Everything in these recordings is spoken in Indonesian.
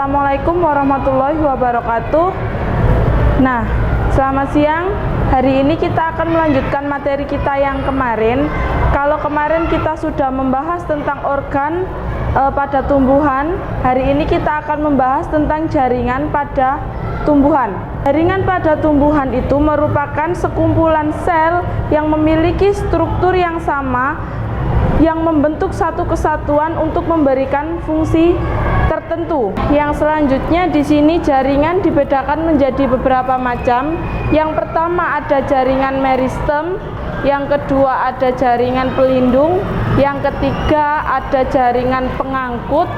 Assalamualaikum warahmatullahi wabarakatuh. Nah, selamat siang. Hari ini kita akan melanjutkan materi kita yang kemarin. Kalau kemarin kita sudah membahas tentang organ pada tumbuhan, hari ini kita akan membahas tentang jaringan pada tumbuhan. Jaringan pada tumbuhan itu merupakan sekumpulan sel yang memiliki struktur yang sama, yang membentuk satu kesatuan untuk memberikan fungsi tertentu. Yang selanjutnya di sini jaringan dibedakan menjadi beberapa macam. Yang pertama ada jaringan meristem, yang kedua ada jaringan pelindung, yang ketiga ada jaringan pengangkut,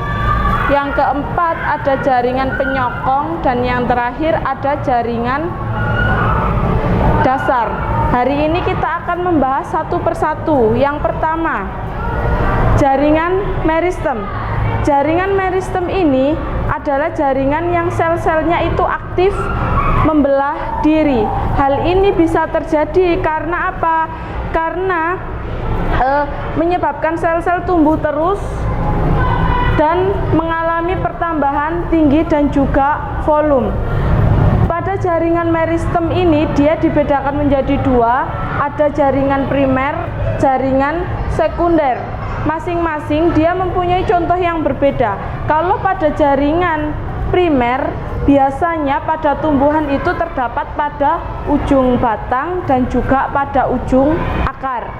yang keempat ada jaringan penyokong, dan yang terakhir ada jaringan dasar. Hari ini kita akan membahas satu persatu. Yang pertama, jaringan meristem. Jaringan meristem ini adalah jaringan yang sel-selnya itu aktif membelah diri. Hal ini bisa terjadi karena apa? Karena menyebabkan sel-sel tumbuh terus dan mengalami pertambahan tinggi dan juga volume. Pada jaringan meristem ini dia dibedakan menjadi dua, ada jaringan primer, jaringan sekunder. Masing-masing dia mempunyai contoh yang berbeda. Kalau pada jaringan primer, biasanya pada tumbuhan itu terdapat pada ujung batang dan juga pada ujung akar.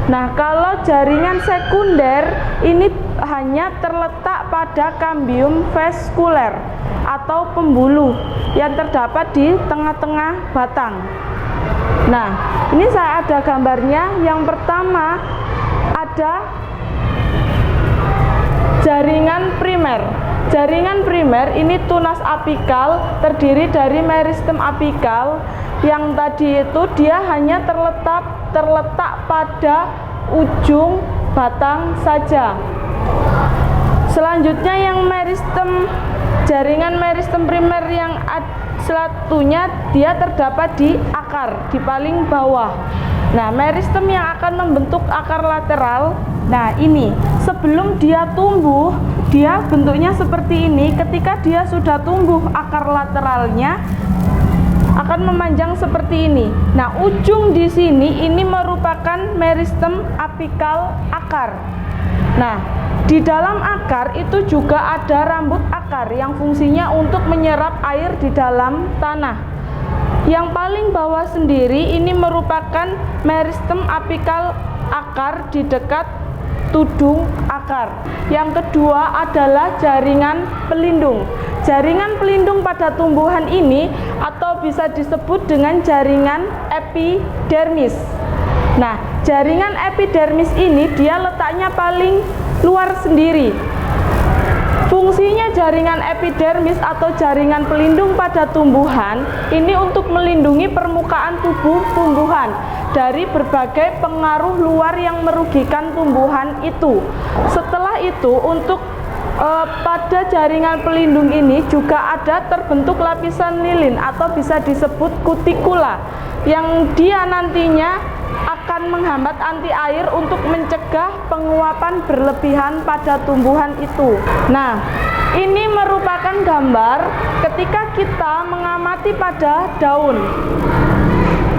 Nah, kalau jaringan sekunder ini hanya terletak pada kambium vaskuler atau pembuluh yang terdapat di tengah-tengah batang. Nah, ini saya ada gambarnya. Yang pertama ada jaringan primer. Jaringan primer ini tunas apikal, terdiri dari meristem apikal. Yang tadi itu dia hanya terletak pada ujung batang saja. Selanjutnya yang meristem, jaringan meristem primer yang satunya dia terdapat di akar, di paling bawah. Nah, meristem yang akan membentuk akar lateral. Nah, ini sebelum dia tumbuh, dia bentuknya seperti ini. Ketika dia sudah tumbuh, akar lateralnya akan memanjang seperti ini. Nah, ujung di sini ini merupakan meristem apikal akar. Nah, di dalam akar itu juga ada rambut akar yang fungsinya untuk menyerap air di dalam tanah. Yang paling bawah sendiri ini merupakan meristem apikal akar di dekat tudung akar. Yang kedua adalah jaringan pelindung. Jaringan pelindung pada tumbuhan ini atau bisa disebut dengan jaringan epidermis. Nah, jaringan epidermis ini dia letaknya paling luar sendiri. Fungsinya jaringan epidermis atau jaringan pelindung pada tumbuhan ini untuk melindungi permukaan tubuh tumbuhan dari berbagai pengaruh luar yang merugikan tumbuhan itu. Setelah itu untuk pada jaringan pelindung ini juga ada terbentuk lapisan lilin atau bisa disebut kutikula yang dia nantinya akan menghambat anti air untuk mencegah penguapan berlebihan pada tumbuhan itu. Nah, ini merupakan gambar ketika kita mengamati pada daun.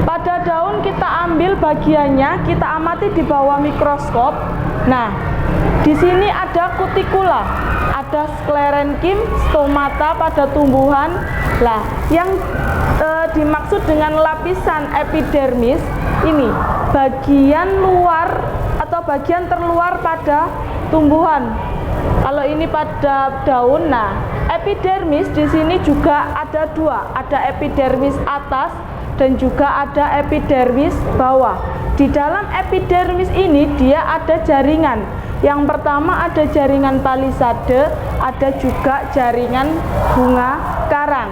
Pada daun kita ambil bagiannya, kita amati di bawah mikroskop. Nah, di sini ada kutikula, ada sklerenkim, stomata pada tumbuhan. Lah, yang dimaksud dengan lapisan epidermis ini bagian luar atau bagian terluar pada tumbuhan. Kalau ini pada daun, nah epidermis di sini juga ada dua, ada epidermis atas dan juga ada epidermis bawah. Di dalam epidermis ini dia ada jaringan. Yang pertama ada jaringan palisade, ada juga jaringan bunga karang.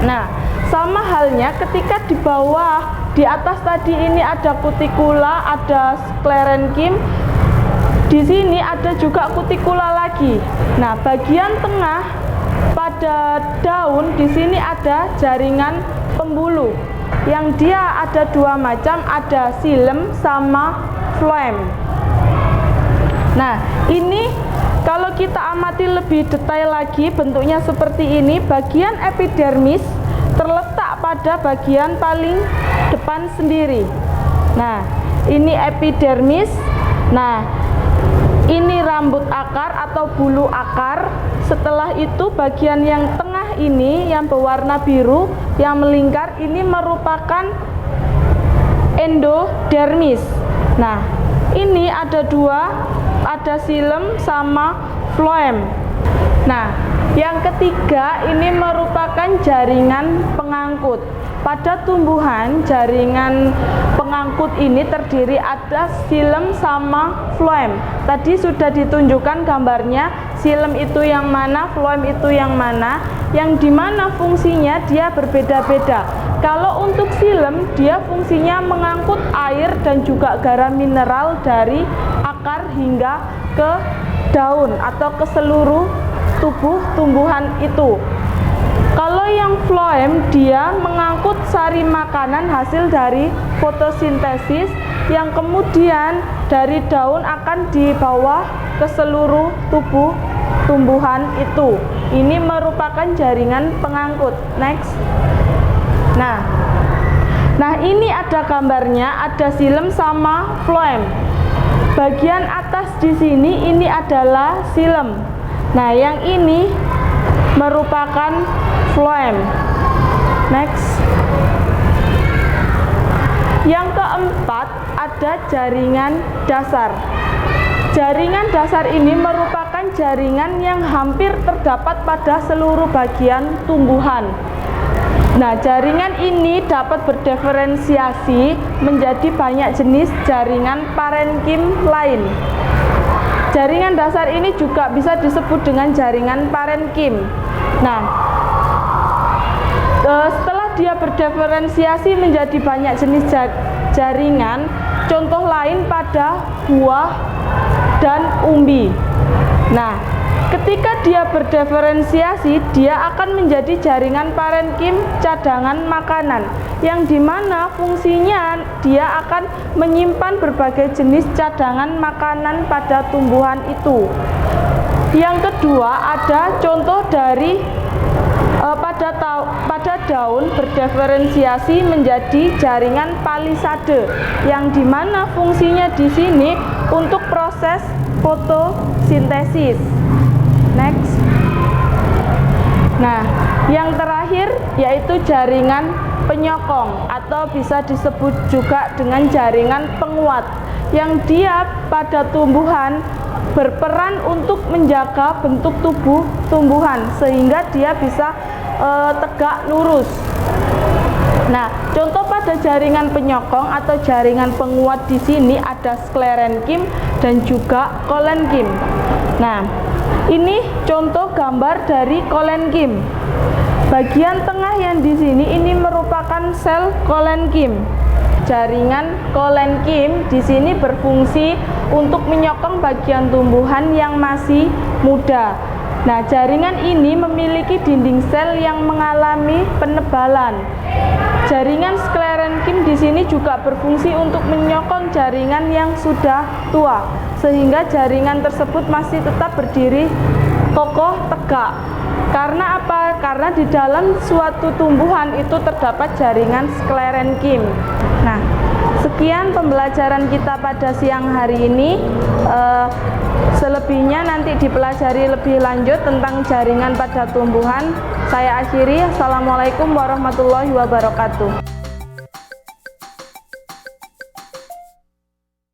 Nah, sama halnya ketika di bawah, di atas tadi ini ada kutikula, ada sklerenkim. Di sini ada juga kutikula lagi. Nah, bagian tengah pada daun di sini ada jaringan pembuluh. Yang dia ada dua macam, ada xilem sama phloem. Nah, ini Kalau kita amati lebih detail lagi, bentuknya seperti ini. Bagian epidermis terletak pada bagian paling depan sendiri. Nah, ini epidermis. Nah, ini rambut akar atau bulu akar. Setelah itu bagian yang tengah ini yang berwarna biru yang melingkar ini merupakan endodermis. Nah, ini ada dua, ada xilem sama floem. Nah, yang ketiga ini merupakan jaringan pengangkut. Pada tumbuhan, jaringan pengangkut ini terdiri ada xilem sama floem. Tadi sudah ditunjukkan gambarnya, xilem itu yang mana, floem itu yang mana, yang dimana fungsinya dia berbeda-beda. Kalau untuk xilem, dia fungsinya mengangkut air dan juga garam mineral dari akar hingga ke daun atau ke seluruh tubuh tumbuhan itu. Kalau yang floem, dia mengangkut sari makanan hasil dari fotosintesis yang kemudian dari daun akan dibawa ke seluruh tubuh tumbuhan itu. Ini merupakan jaringan pengangkut. Next. Nah, ini ada gambarnya, ada xilem sama floem. Bagian atas di sini ini adalah xilem. Nah, yang ini merupakan floem. Next. Yang keempat ada jaringan dasar. Jaringan dasar ini merupakan jaringan yang hampir terdapat pada seluruh bagian tumbuhan. Nah, jaringan ini dapat berdiferensiasi menjadi banyak jenis jaringan parenkim lain. Jaringan dasar ini juga bisa disebut dengan jaringan parenkim. Nah, setelah dia berdiferensiasi menjadi banyak jenis jaringan, contoh lain pada buah dan umbi. Nah, ketika dia berdiferensiasi, dia akan menjadi jaringan parenkim cadangan makanan, yang dimana fungsinya dia akan menyimpan berbagai jenis cadangan makanan pada tumbuhan itu. Yang kedua, ada contoh dari pada daun berdiferensiasi menjadi jaringan palisade, yang dimana fungsinya di sini untuk proses fotosintesis. Next. Nah, yang terakhir yaitu jaringan penyokong atau bisa disebut juga dengan jaringan penguat, yang dia pada tumbuhan berperan untuk menjaga bentuk tubuh tumbuhan sehingga dia bisa tegak lurus. Nah, contoh pada jaringan penyokong atau jaringan penguat di sini ada sklerenkim dan juga kolenkim. Nah, ini contoh gambar dari kolenkim. Bagian tengah yang di sini ini merupakan sel kolenkim. Jaringan kolenkim di sini berfungsi untuk menyokong bagian tumbuhan yang masih muda. Nah, jaringan ini memiliki dinding sel yang mengalami penebalan. Jaringan sklerenkim di sini juga berfungsi untuk menyokong jaringan yang sudah tua, sehingga jaringan tersebut masih tetap berdiri kokoh tegak. Karena apa? Karena di dalam suatu tumbuhan itu terdapat jaringan sklerenkim. Nah, sekian pembelajaran kita pada siang hari ini. Selebihnya nanti dipelajari lebih lanjut tentang jaringan pada tumbuhan. Saya akhiri. Assalamualaikum warahmatullahi wabarakatuh.